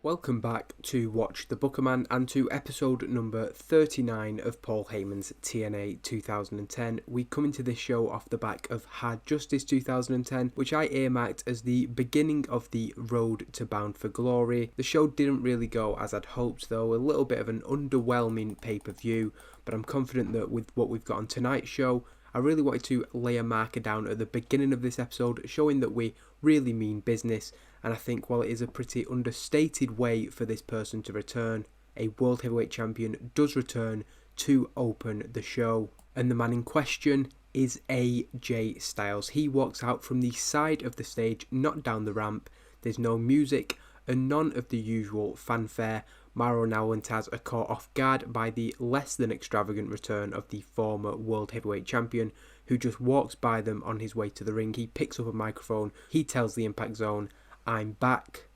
Welcome back to Watch the Bookerman and to episode number 39 of Paul Heyman's TNA 2010. We come into this show off the back of Hard Justice 2010, which I earmarked as the beginning of the road to Bound for Glory. The show didn't really go as I'd hoped though, a little bit of an underwhelming pay-per-view, but I'm confident that with what we've got on tonight's show, I really wanted to lay a marker down at the beginning of this episode, showing that we really mean business. And I think while it is a pretty understated way for this person to return, a World Heavyweight Champion does return to open the show. And the man in question is AJ Styles. He walks out from the side of the stage, not down the ramp. There's no music and none of the usual fanfare. Mauro now and Taz are caught off guard by the less than extravagant return of the former World Heavyweight Champion, who just walks by them on his way to the ring. He picks up a microphone, he tells the Impact Zone, "I'm back,"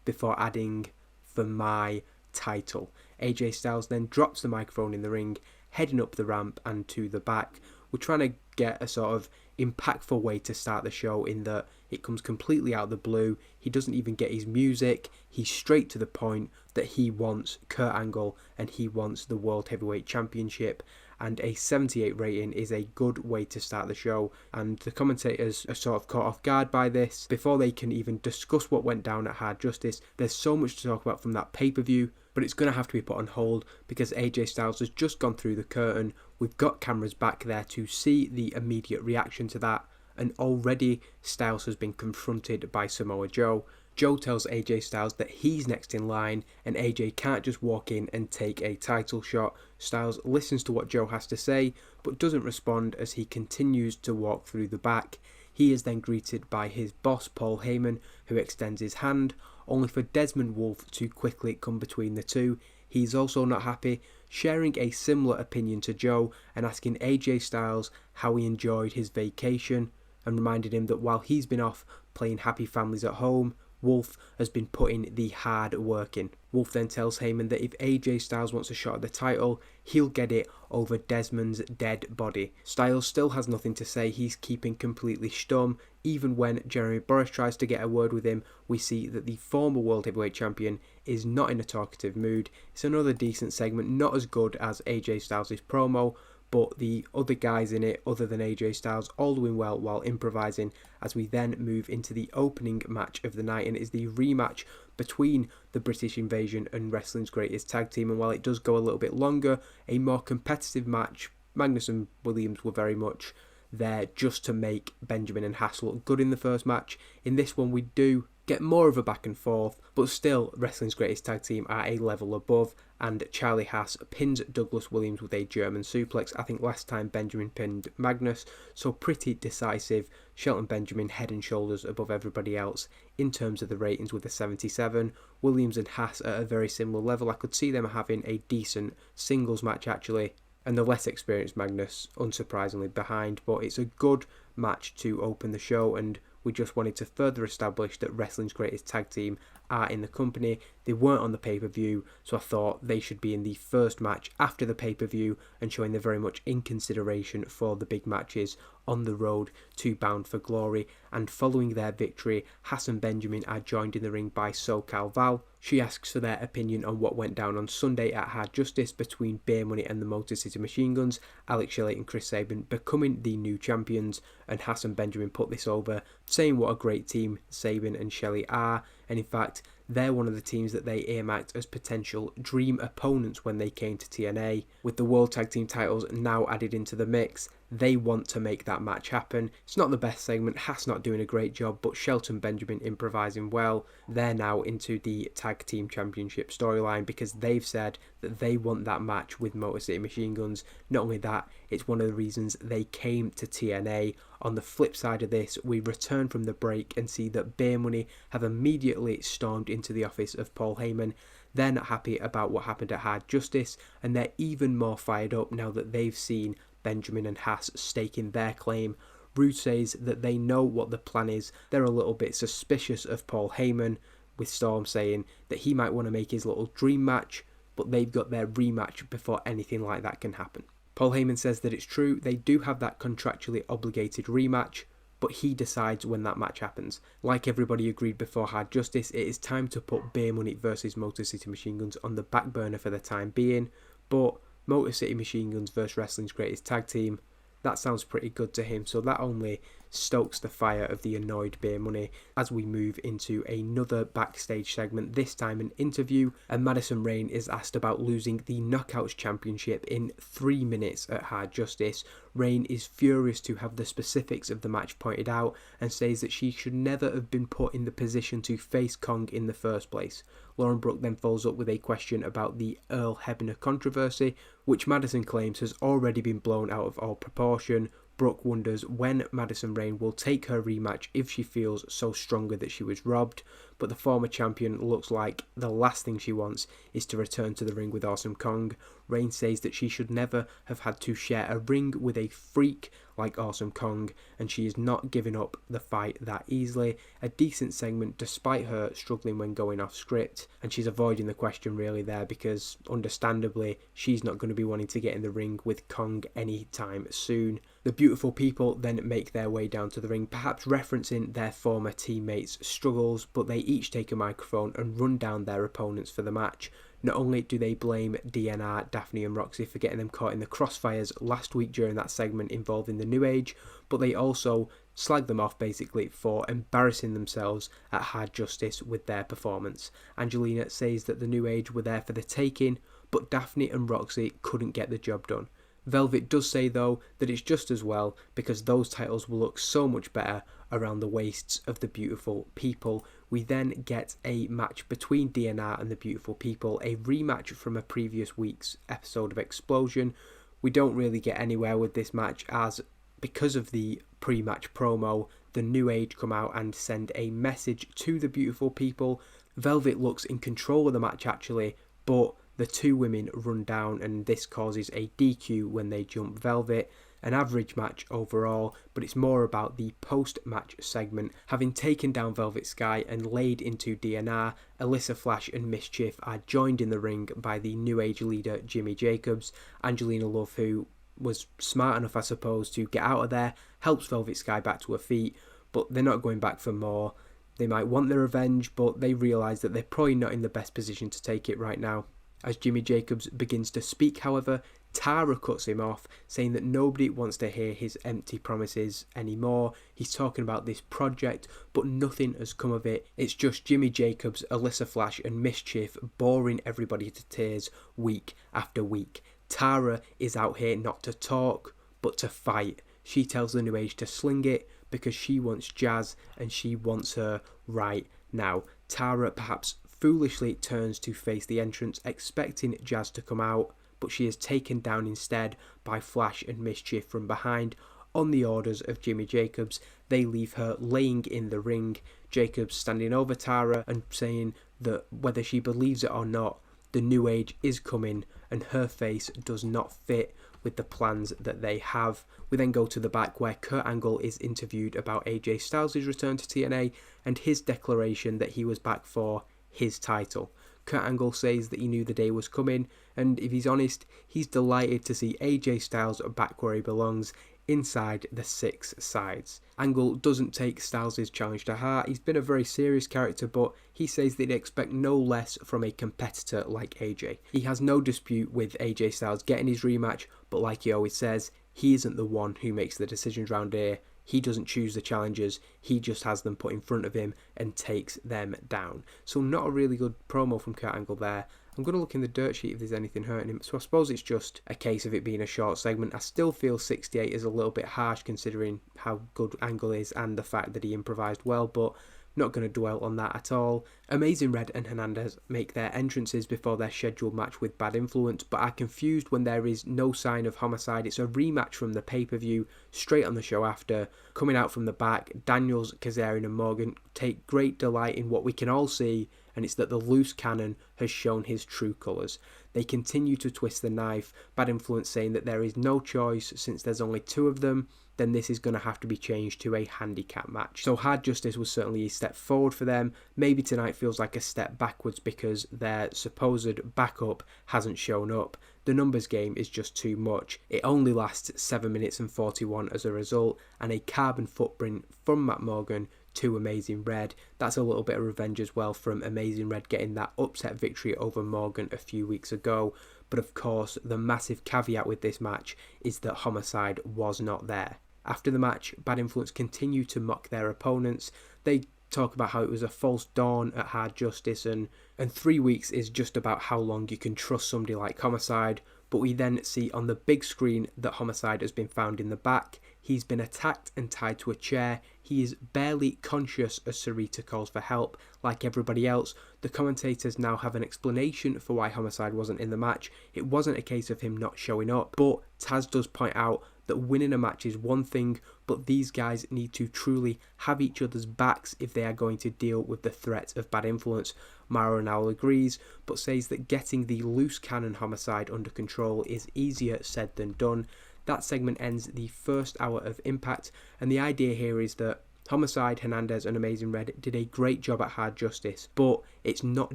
before adding, "for my title." AJ Styles then drops the microphone in the ring, heading up the ramp and to the back. We're trying to get a sort of impactful way to start the show in that it comes completely out of the blue. He doesn't even get his music. He's straight to the point that he wants Kurt Angle and he wants the World Heavyweight Championship. And a 78 rating is a good way to start the show, and the commentators are sort of caught off guard by this. Before they can even discuss what went down at Hard Justice, there's so much to talk about from that pay-per-view, but it's going to have to be put on hold because AJ Styles has just gone through the curtain. We've got cameras back there to see the immediate reaction to that, and already Styles has been confronted by Samoa Joe. Joe tells AJ Styles that he's next in line and AJ can't just walk in and take a title shot. Styles listens to what Joe has to say but doesn't respond as he continues to walk through the back. He is then greeted by his boss Paul Heyman, who extends his hand, only for Desmond Wolfe to quickly come between the two. He's also not happy, sharing a similar opinion to Joe and asking AJ Styles how he enjoyed his vacation, and reminded him that while he's been off playing happy families at home, Wolfe has been putting the hard work in. Wolfe then tells Heyman that if AJ Styles wants a shot at the title, he'll get it over Desmond's dead body. Styles still has nothing to say, he's keeping completely stum. Even when Jeremy Borash tries to get a word with him, we see that the former World Heavyweight Champion is not in a talkative mood. It's another decent segment, not as good as AJ Styles' promo, but the other guys in it, other than AJ Styles, all doing well while improvising, as we then move into the opening match of the night, and it is the rematch between the British Invasion and Wrestling's Greatest Tag Team. And while it does go a little bit longer, a more competitive match. Magnus and Williams were very much there just to make Benjamin and Haas look good in the first match. In this one we do get more of a back and forth, but still Wrestling's Greatest Tag Team are a level above, and Charlie Haas pins Douglas Williams with a German suplex. I think last time Benjamin pinned Magnus, so pretty decisive. Shelton Benjamin head and shoulders above everybody else in terms of the ratings with a 77. Williams and Haas are at a very similar level. I could see them having a decent singles match actually, and the less experienced Magnus unsurprisingly behind, but it's a good match to open the show, and we just wanted to further establish that Wrestling's Greatest Tag Team are in the company. They weren't on the pay-per-view, so I thought they should be in the first match after the pay-per-view and showing they're very much in consideration for the big matches on the road to Bound for Glory. And following their victory, Haas and Benjamin are joined in the ring by SoCal Val. She asks for their opinion on what went down on Sunday at Hard Justice between Beer Money and the Motor City Machine Guns, Alex Shelley and Chris Sabin becoming the new champions, and Haas and Benjamin put this over, saying what a great team Sabin and Shelley are, and in fact they're one of the teams that they earmarked as potential dream opponents when they came to TNA. With the World Tag Team titles now added into the mix, they want to make that match happen. It's not the best segment, Haas not doing a great job, but Shelton Benjamin improvising well. They're now into the Tag Team Championship storyline because they've said that they want that match with Motor City Machine Guns. Not only that, it's one of the reasons they came to TNA. On the flip side of this, we return from the break and see that Beer Money have immediately stormed into the office of Paul Heyman. They're not happy about what happened at Hard Justice, and they're even more fired up now that they've seen Benjamin and Haas staking their claim. Rude says that they know what the plan is. They're a little bit suspicious of Paul Heyman, with Storm saying that he might want to make his little dream match, but they've got their rematch before anything like that can happen. Paul Heyman says that it's true, they do have that contractually obligated rematch, but he decides when that match happens. Like everybody agreed before Hard Justice, it is time to put Beer Money versus Motor City Machine Guns on the back burner for the time being, but Motor City Machine Guns versus Wrestling's Greatest Tag Team, that sounds pretty good to him, so that only stokes the fire of the annoyed Beer Money as we move into another backstage segment, this time an interview, and Madison Rayne is asked about losing the Knockouts Championship in 3 minutes at Hard Justice. Rayne is furious to have the specifics of the match pointed out and says that she should never have been put in the position to face Kong in the first place. Lauren Brooke then follows up with a question about the Earl Hebner controversy, which Madison claims has already been blown out of all proportion. Brooke wonders when Madison Rayne will take her rematch if she feels so strongly that she was robbed, but the former champion looks like the last thing she wants is to return to the ring with Awesome Kong. Rayne says that she should never have had to share a ring with a freak like Awesome Kong, and she is not giving up the fight that easily. A decent segment despite her struggling when going off script, and she's avoiding the question really there because understandably she's not going to be wanting to get in the ring with Kong anytime soon. The beautiful people then make their way down to the ring, perhaps referencing their former teammates' struggles, but they each take a microphone and run down their opponents for the match. Not only do they blame DNR, Daphne and Roxy for getting them caught in the crossfires last week during that segment involving the New Age, but they also slag them off basically for embarrassing themselves at Hard Justice with their performance. Angelina says that the New Age were there for the taking, but Daphne and Roxy couldn't get the job done. Velvet does say though that it's just as well because those titles will look so much better around the waists of the beautiful people. We then get a match between DNR and the beautiful people, a rematch from a previous week's episode of Explosion. We don't really get anywhere with this match as because of the pre-match promo, the New Age come out and send a message to the beautiful people. Velvet looks in control of the match actually, but the two women run down and this causes a DQ when they jump Velvet. An average match overall, but it's more about the post-match segment. Having taken down Velvet Sky and laid into DNR, Alyssa Flash and Mischief are joined in the ring by the New Age leader Jimmy Jacobs. Angelina Love, who was smart enough I suppose to get out of there, helps Velvet Sky back to her feet, but they're not going back for more. They might want their revenge, but they realise that they're probably not in the best position to take it right now. As Jimmy Jacobs begins to speak, however, Tara cuts him off, saying that nobody wants to hear his empty promises anymore. He's talking about this project, but nothing has come of it. It's just Jimmy Jacobs, Alyssa Flash and Mischief boring everybody to tears week after week. Tara is out here not to talk, but to fight. She tells the New Age to sling it because she wants Jazz and she wants her right now. Tara perhaps foolishly turns to face the entrance, expecting Jazz to come out, but she is taken down instead by Flash and Mischief from behind. On the orders of Jimmy Jacobs, they leave her laying in the ring. Jacobs standing over Tara and saying that whether she believes it or not, the New Age is coming and her face does not fit with the plans that they have. We then go to the back where Kurt Angle is interviewed about AJ Styles' return to TNA and his declaration that he was back for his title. Kurt Angle says that he knew the day was coming, and if he's honest, he's delighted to see AJ Styles back where he belongs, inside the 6 sides. Angle doesn't take Styles' challenge to heart. He's been a very serious character, but he says that he'd expect no less from a competitor like AJ. He has no dispute with AJ Styles getting his rematch, but like he always says, he isn't the one who makes the decisions around here. He doesn't choose the challengers, he just has them put in front of him and takes them down. So not a really good promo from Kurt Angle there. I'm going to look in the dirt sheet if there's anything hurting him. So I suppose it's just a case of it being a short segment. I still feel 68 is a little bit harsh considering how good Angle is and the fact that he improvised well, but not going to dwell on that at all. Amazing Red and Hernandez make their entrances before their scheduled match with Bad Influence, but are confused when there is no sign of Homicide. It's a rematch from the pay-per-view, straight on the show after. Coming out from the back, Daniels, Kazarian and Morgan take great delight in what we can all see, and it's that the loose cannon has shown his true colours. They continue to twist the knife, Bad Influence saying that there is no choice since there's only 2 of them, then this is going to have to be changed to a handicap match. So Hard Justice was certainly a step forward for them. Maybe tonight feels like a step backwards because their supposed backup hasn't shown up. the numbers game is just too much. It only lasts 7 minutes and 41 as a result, and a carbon footprint from Matt Morgan to Amazing Red. That's a little bit of revenge as well from Amazing Red getting that upset victory over Morgan a few weeks ago. But of course, the massive caveat with this match is that Homicide was not there. After the match, Bad Influence continue to mock their opponents. They talk about how it was a false dawn at Hard Justice, and 3 weeks is just about how long you can trust somebody like Homicide. But we then see on the big screen that Homicide has been found in the back. He's been attacked and tied to a chair. He is barely conscious as Sarita calls for help. Like everybody else, the commentators now have an explanation for why Homicide wasn't in the match. It wasn't a case of him not showing up, but Taz does point out that winning a match is one thing, but these guys need to truly have each other's backs if they are going to deal with the threat of Bad Influence. Mara now agrees, but says that getting the loose cannon Homicide under control is easier said than done. That segment ends the first hour of Impact, and the idea here is that Homicide, Hernandez and Amazing Red did a great job at Hard Justice, but it's not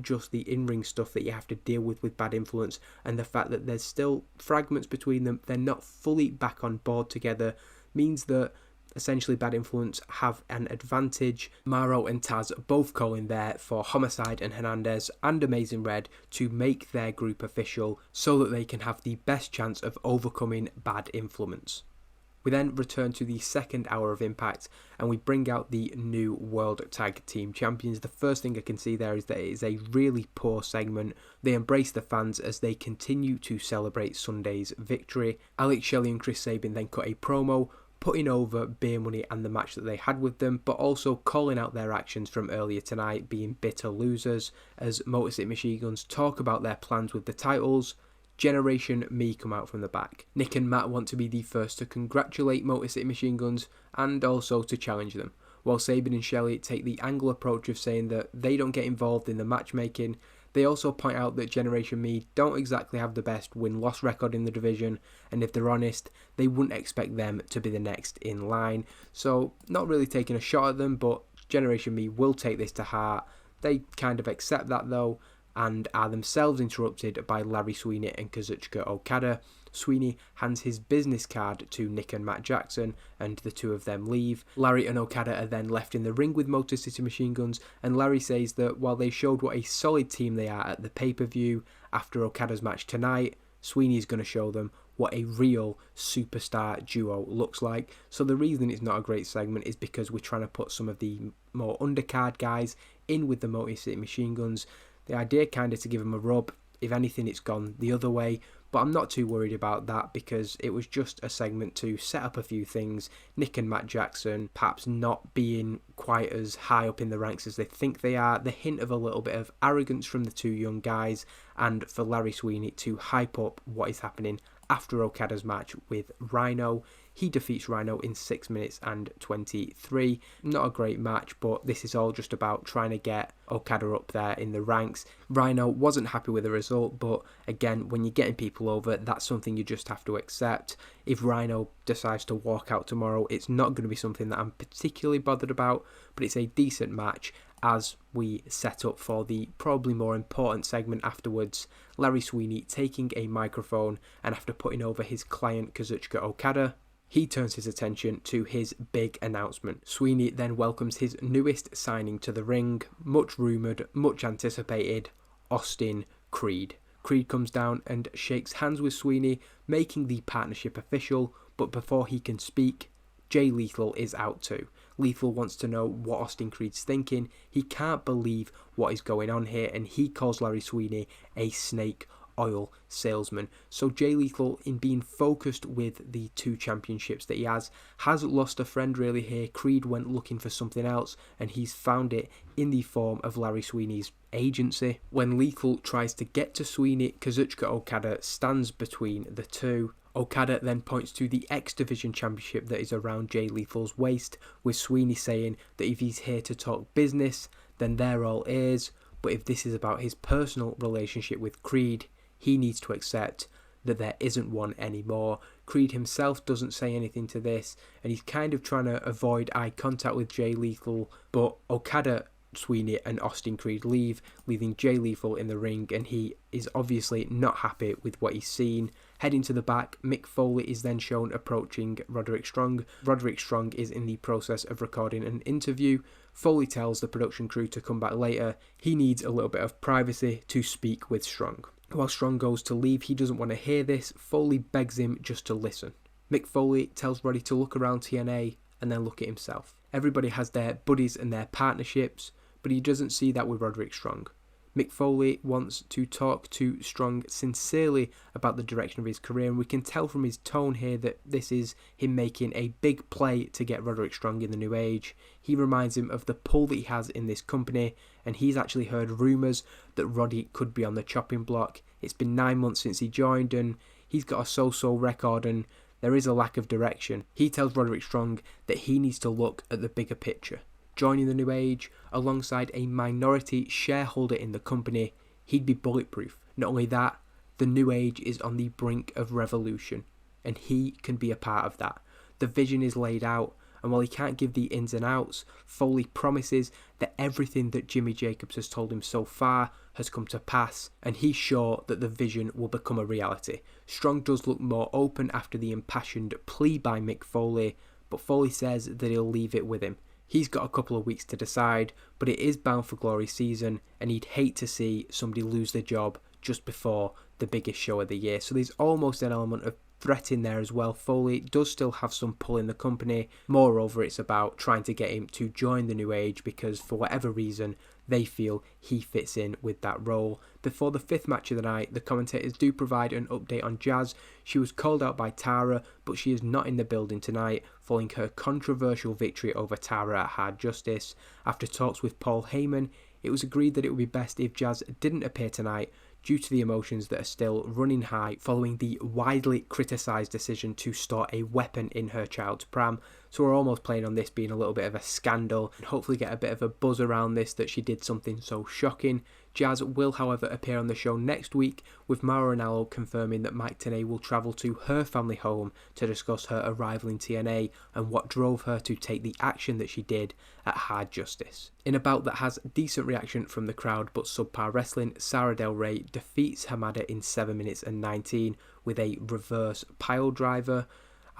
just the in-ring stuff that you have to deal with Bad Influence, and the fact that there's still fragments between them, they're not fully back on board together, means that essentially Bad Influence have an advantage. Maro and Taz both calling there for Homicide and Hernandez and Amazing Red to make their group official so that they can have the best chance of overcoming Bad Influence. We then return to the second hour of Impact and we bring out the new World Tag Team Champions. The first thing I can see there is that it is a really poor segment. They embrace the fans as they continue to celebrate Sunday's victory. Alex Shelley and Chris Sabin then cut a promo, putting over Beer Money and the match that they had with them, but also calling out their actions from earlier tonight being bitter losers. As Motor City Machine Guns talk about their plans with the titles, Generation Me come out from the back. Nick and Matt want to be the first to congratulate Motor City Machine Guns and also to challenge them, while Sabin and Shelley take the angle approach of saying that they don't get involved in the matchmaking. They also point out that Generation Me don't exactly have the best win-loss record in the division, and if they're honest, they wouldn't expect them to be the next in line. So, not really taking a shot at them, but Generation Me will take this to heart. They kind of accept that though, and are themselves interrupted by Larry Sweeney and Kazuchika Okada. Sweeney hands his business card to Nick and Matt Jackson, and the two of them leave. Larry and Okada are then left in the ring with Motor City Machine Guns, and Larry says that while they showed what a solid team they are at the pay-per-view, after Okada's match tonight, Sweeney is going to show them what a real superstar duo looks like. So the reason it's not a great segment is because we're trying to put some of the more undercard guys in with the Motor City Machine Guns. The idea kind of to give them a rub. If anything, it's gone the other way, but I'm not too worried about that because it was just a segment to set up a few things. Nick and Matt Jackson perhaps not being quite as high up in the ranks as they think they are, the hint of a little bit of arrogance from the two young guys, and for Larry Sweeney to hype up what is happening after Okada's match with Rhino. He defeats Rhino in 6 minutes and 23. Not a great match, but this is all just about trying to get Okada up there in the ranks. Rhino wasn't happy with the result, but again, when you're getting people over, that's something you just have to accept. If Rhino decides to walk out tomorrow, it's not going to be something that I'm particularly bothered about, but it's a decent match as we set up for the probably more important segment afterwards. Larry Sweeney taking a microphone, and after putting over his client Kazuchika Okada, he turns his attention to his big announcement. Sweeney then welcomes his newest signing to the ring, much rumoured, much anticipated, Austin Creed. Creed comes down and shakes hands with Sweeney, making the partnership official, but before he can speak, Jay Lethal is out too. Lethal wants to know what Austin Creed's thinking. He can't believe what is going on here, and he calls Larry Sweeney a snake oil salesman. So Jay Lethal, in being focused with the two championships that he has lost a friend really here. Creed went looking for something else, and he's found it in the form of Larry Sweeney's agency. When Lethal tries to get to Sweeney, Kazuchika Okada stands between the two. Okada then points to the X Division Championship that is around Jay Lethal's waist, with Sweeney saying that if he's here to talk business, then they're all ears, but if this is about his personal relationship with Creed, he needs to accept that there isn't one anymore. Creed himself doesn't say anything to this, and he's kind of trying to avoid eye contact with Jay Lethal, but Okada Sweeney and Austin Creed leave, leaving Jay Lethal in the ring, and he is obviously not happy with what he's seen. Heading to the back, Mick Foley is then shown approaching Roderick Strong. Roderick Strong is in the process of recording an interview. Foley tells the production crew to come back later. He needs a little bit of privacy to speak with Strong. While Strong goes to leave, he doesn't want to hear this. Foley begs him just to listen. Mick Foley tells Roddy to look around TNA and then look at himself. Everybody has their buddies and their partnerships, but he doesn't see that with Roderick Strong. Mick Foley wants to talk to Strong sincerely about the direction of his career, and we can tell from his tone here that this is him making a big play to get Roderick Strong in the new age. He reminds him of the pull that he has in this company, and he's actually heard rumours that Roddy could be on the chopping block. It's been 9 months since he joined, and he's got a so-so record, and there is a lack of direction. He tells Roderick Strong that he needs to look at the bigger picture. Joining the new age alongside a minority shareholder in the company, he'd be bulletproof. Not only that, the new age is on the brink of revolution, and he can be a part of that. The vision is laid out, and while he can't give the ins and outs, Foley promises that everything that Jimmy Jacobs has told him so far has come to pass, and he's sure that the vision will become a reality. Strong does look more open after the impassioned plea by Mick Foley, but Foley says that he'll leave it with him. He's got a couple of weeks to decide, but it is Bound for Glory season, and he'd hate to see somebody lose their job just before the biggest show of the year. So there's almost an element of threat in there as well. Foley does still have some pull in the company. Moreover, it's about trying to get him to join the new age because for whatever reason, they feel he fits in with that role. Before the fifth match of the night, the commentators do provide an update on Jazz. She was called out by Tara, but she is not in the building tonight, following her controversial victory over Tara at Hard Justice. After talks with Paul Heyman, it was agreed that it would be best if Jazz didn't appear tonight due to the emotions that are still running high following the widely criticised decision to store a weapon in her child's pram. So we're almost playing on this being a little bit of a scandal and hopefully get a bit of a buzz around this that she did something so shocking. Jazz will, however, appear on the show next week, with Mauro Ranallo confirming that Mike Tenay will travel to her family home to discuss her arrival in TNA and what drove her to take the action that she did at Hard Justice. In a bout that has decent reaction from the crowd but subpar wrestling, Sara Del Rey defeats Hamada in 7 minutes and 19 with a reverse pile driver.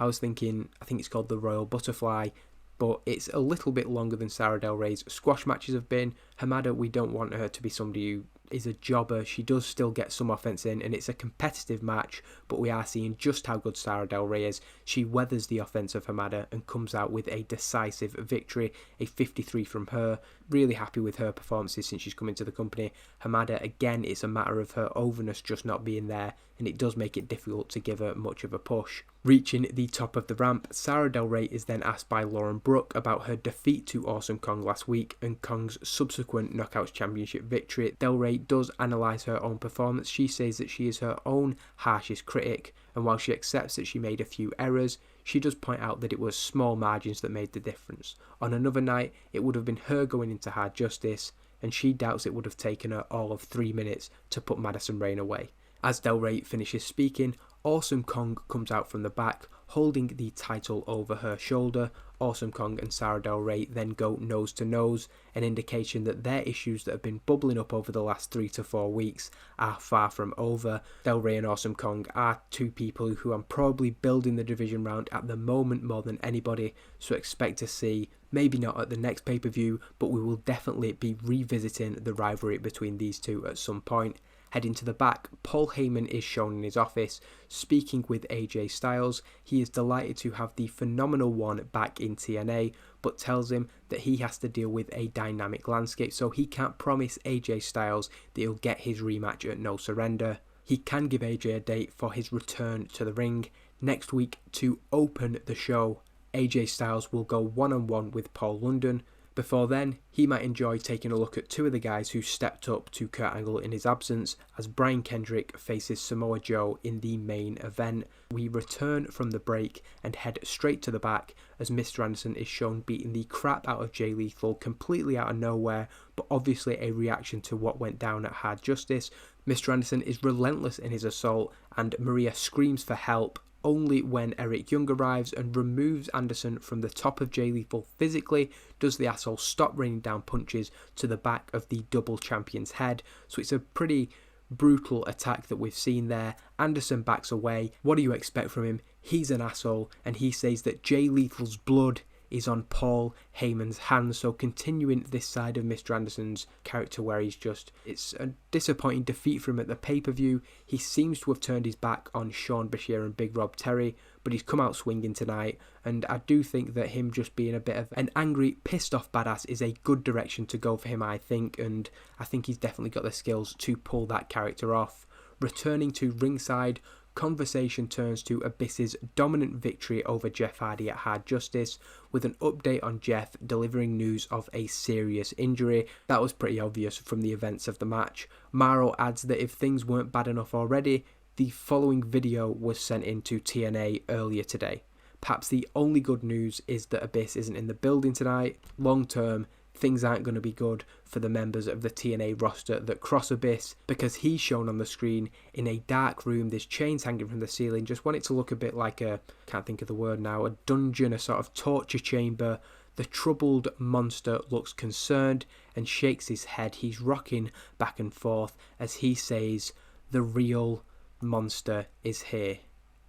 I think it's called the Royal Butterfly, but it's a little bit longer than Sara Del Rey's squash matches have been. Hamada, we don't want her to be somebody who is a jobber. She does still get some offense in, and it's a competitive match, but we are seeing just how good Sara Del Rey is. She weathers the offense of Hamada and comes out with a decisive victory, a 53 from her. Really happy with her performances since she's come into the company. Hamada, again, it's a matter of her overness just not being there, and it does make it difficult to give her much of a push. Reaching the top of the ramp, Sara Del Rey is then asked by Lauren Brooke about her defeat to Awesome Kong last week and Kong's subsequent Knockouts Championship victory. Del Rey does analyse her own performance. She says that she is her own harshest critic, and while she accepts that she made a few errors, she does point out that it was small margins that made the difference. On another night, it would have been her going into Hard Justice, and she doubts it would have taken her all of 3 minutes to put Madison Rayne away. As Del Rey finishes speaking, Awesome Kong comes out from the back, holding the title over her shoulder. Awesome Kong and Sara Del Rey then go nose to nose, an indication that their issues that have been bubbling up over the last 3 to 4 weeks are far from over. Del Rey and Awesome Kong are two people who I'm probably building the division round at the moment more than anybody, so expect to see, maybe not at the next pay-per-view, but we will definitely be revisiting the rivalry between these two at some point. Heading to the back, Paul Heyman is shown in his office, speaking with AJ Styles. He is delighted to have the phenomenal one back in TNA, but tells him that he has to deal with a dynamic landscape, so he can't promise AJ Styles that he'll get his rematch at No Surrender. He can give AJ a date for his return to the ring next week to open the show. AJ Styles will go one-on-one with Paul London. Before then, he might enjoy taking a look at two of the guys who stepped up to Kurt Angle in his absence, as Brian Kendrick faces Samoa Joe in the main event. We return from the break and head straight to the back as Mr. Anderson is shown beating the crap out of Jay Lethal completely out of nowhere, but obviously a reaction to what went down at Hard Justice. Mr. Anderson is relentless in his assault, and Maria screams for help. Only when Eric Young arrives and removes Anderson from the top of Jay Lethal physically does the asshole stop raining down punches to the back of the double champion's head. So it's a pretty brutal attack that we've seen there. Anderson backs away. What do you expect from him? He's an asshole, and he says that Jay Lethal's blood is on Paul Heyman's hands. So continuing this side of Mr. Anderson's character where it's a disappointing defeat for him at the pay-per-view. He seems to have turned his back on Sean Bashir and Big Rob Terry, but he's come out swinging tonight, and I do think that him just being a bit of an angry, pissed off badass is a good direction to go for him, I think, and I think he's definitely got the skills to pull that character off. Returning to ringside, conversation turns to Abyss's dominant victory over Jeff Hardy at Hard Justice, with an update on Jeff delivering news of a serious injury. That was pretty obvious from the events of the match. Mauro adds that if things weren't bad enough already, the following video was sent in to TNA earlier today. Perhaps the only good news is that Abyss isn't in the building tonight. Long term, things aren't going to be good for the members of the TNA roster that cross Abyss, because he's shown on the screen in a dark room. There's chains hanging from the ceiling. Just want it to look a bit like can't think of the word now, a dungeon, a sort of torture chamber. The troubled monster looks concerned and shakes his head. He's rocking back and forth as he says, "The real monster is here."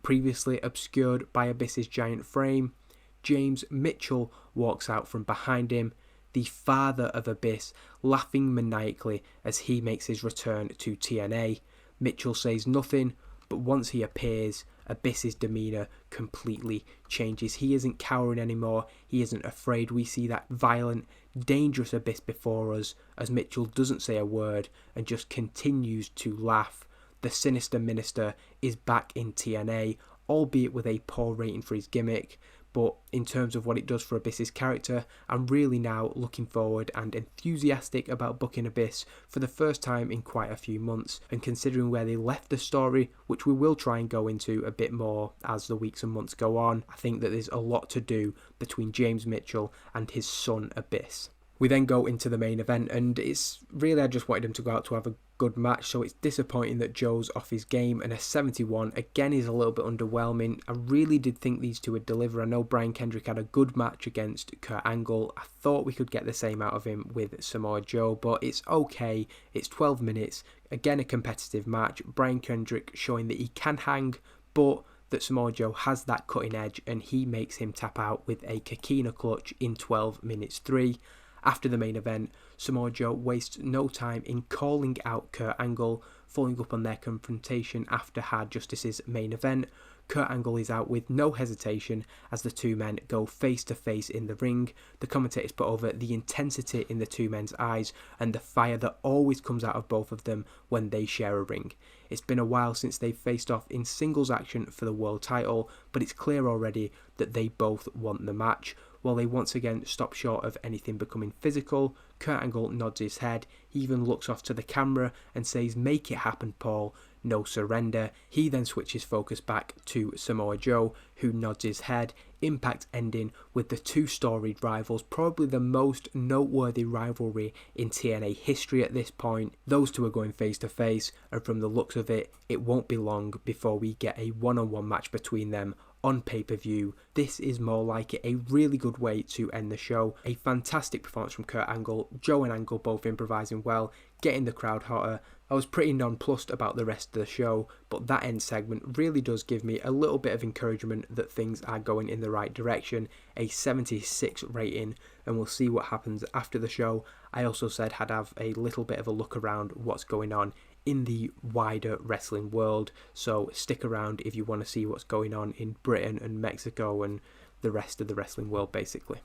Previously obscured by Abyss's giant frame, James Mitchell walks out from behind him, the father of Abyss, laughing maniacally as he makes his return to TNA. Mitchell says nothing, but once he appears, Abyss's demeanour completely changes. He isn't cowering anymore, he isn't afraid. We see that violent, dangerous Abyss before us as Mitchell doesn't say a word and just continues to laugh. The Sinister Minister is back in TNA, albeit with a poor rating for his gimmick. But in terms of what it does for Abyss's character, I'm really now looking forward and enthusiastic about booking Abyss for the first time in quite a few months. And considering where they left the story, which we will try and go into a bit more as the weeks and months go on, I think that there's a lot to do between James Mitchell and his son Abyss. We then go into the main event, and it's really, I just wanted him to go out to have a good match, so it's disappointing that Joe's off his game, and a 71 again is a little bit underwhelming. I really did think these two would deliver. I know Brian Kendrick had a good match against Kurt Angle. I thought we could get the same out of him with Samoa Joe, but it's okay. It's 12 minutes, again a competitive match. Brian Kendrick showing that he can hang, but that Samoa Joe has that cutting edge, and he makes him tap out with a Kakina clutch in 12 minutes 3. After the main event, Samoa Joe wastes no time in calling out Kurt Angle, following up on their confrontation after Hard Justice's main event. Kurt Angle is out with no hesitation as the two men go face to face in the ring. The commentators put over the intensity in the two men's eyes and the fire that always comes out of both of them when they share a ring. It's been a while since they've faced off in singles action for the world title, but it's clear already that they both want the match. While they once again stop short of anything becoming physical, Kurt Angle nods his head. He even looks off to the camera and says, "Make it happen, Paul. No surrender." He then switches focus back to Samoa Joe, who nods his head. Impact ending with the two storied rivals, probably the most noteworthy rivalry in TNA history at this point. Those two are going face to face, and from the looks of it, it won't be long before we get a one-on-one match between them on pay-per-view. This is more like it, a really good way to end the show. A fantastic performance from Kurt Angle, Joe and Angle both improvising well, getting the crowd hotter. I was pretty nonplussed about the rest of the show, but that end segment really does give me a little bit of encouragement that things are going in the right direction. A 76 rating, and we'll see what happens after the show. I also said I'd have a little bit of a look around what's going on in the wider wrestling world, so stick around if you want to see what's going on in Britain and Mexico and the rest of the wrestling world basically.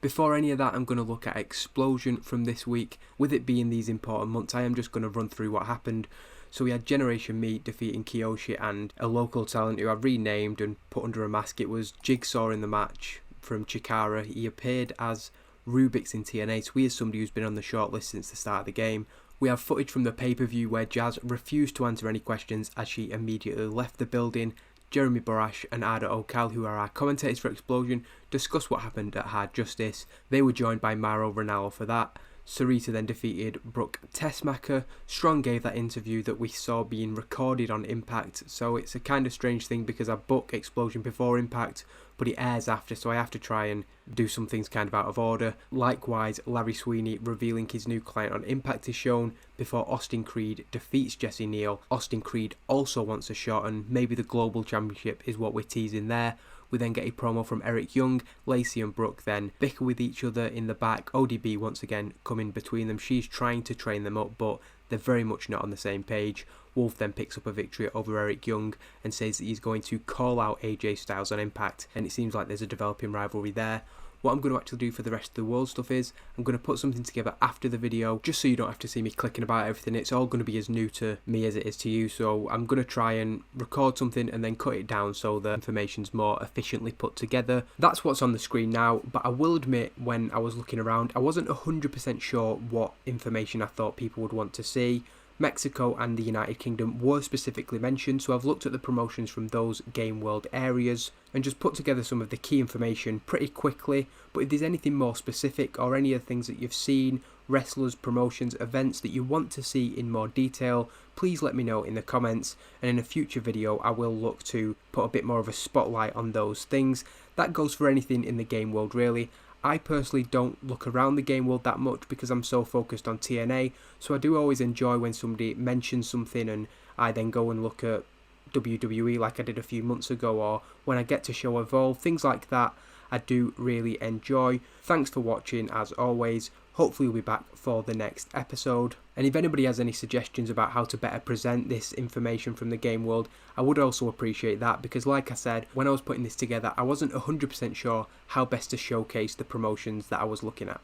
Before any of that, I'm going to look at Explosion from this week. With it being these important months, I am just going to run through what happened. So we had Generation Me defeating Kiyoshi and a local talent who I've renamed and put under a mask. It was Jigsaw in the match from Chikara. He appeared as Rubik's in TNA, so he is somebody who's been on the shortlist since the start of the game. We have footage from the pay-per-view where Jazz refused to answer any questions as she immediately left the building. Jeremy Borash and Ada Okal, who are our commentators for Explosion, discuss what happened at Hard Justice. They were joined by Mauro Ranallo for that. Sarita then defeated Brooke Tessmacher. Strong gave that interview that we saw being recorded on Impact, so it's a kind of strange thing because I book Explosion before Impact, but it airs after, so I have to try and do some things kind of out of order. Likewise, Larry Sweeney revealing his new client on Impact is shown before Austin Creed defeats Jesse Neal. Austin Creed also wants a shot, and maybe the Global Championship is what we're teasing there. We then get a promo from Eric Young. Lacey and Brooke then bicker with each other in the back. ODB once again coming between them. She's trying to train them up, but they're very much not on the same page. Wolf then picks up a victory over Eric Young and says that he's going to call out AJ Styles on Impact, and it seems like there's a developing rivalry there. What I'm going to actually do for the rest of the world stuff is I'm going to put something together after the video, just so you don't have to see me clicking about everything. It's all going to be as new to me as it is to you, so I'm going to try and record something and then cut it down so the information's more efficiently put together. That's what's on the screen now, but I will admit when I was looking around, I wasn't 100% sure what information I thought people would want to see. Mexico and the United Kingdom were specifically mentioned, so I've looked at the promotions from those game world areas and just put together some of the key information pretty quickly. But if there's anything more specific or any of the things that you've seen, wrestlers, promotions, events that you want to see in more detail, please let me know in the comments, and in a future video I will look to put a bit more of a spotlight on those things. That goes for anything in the game world really. I personally don't look around the game world that much because I'm so focused on TNA, so I do always enjoy when somebody mentions something and I then go and look at WWE like I did a few months ago, or when I get to show Evolve, things like that I do really enjoy. Thanks for watching as always. Hopefully we'll be back for the next episode. And if anybody has any suggestions about how to better present this information from the game world, I would also appreciate that, because like I said, when I was putting this together, I wasn't 100% sure how best to showcase the promotions that I was looking at.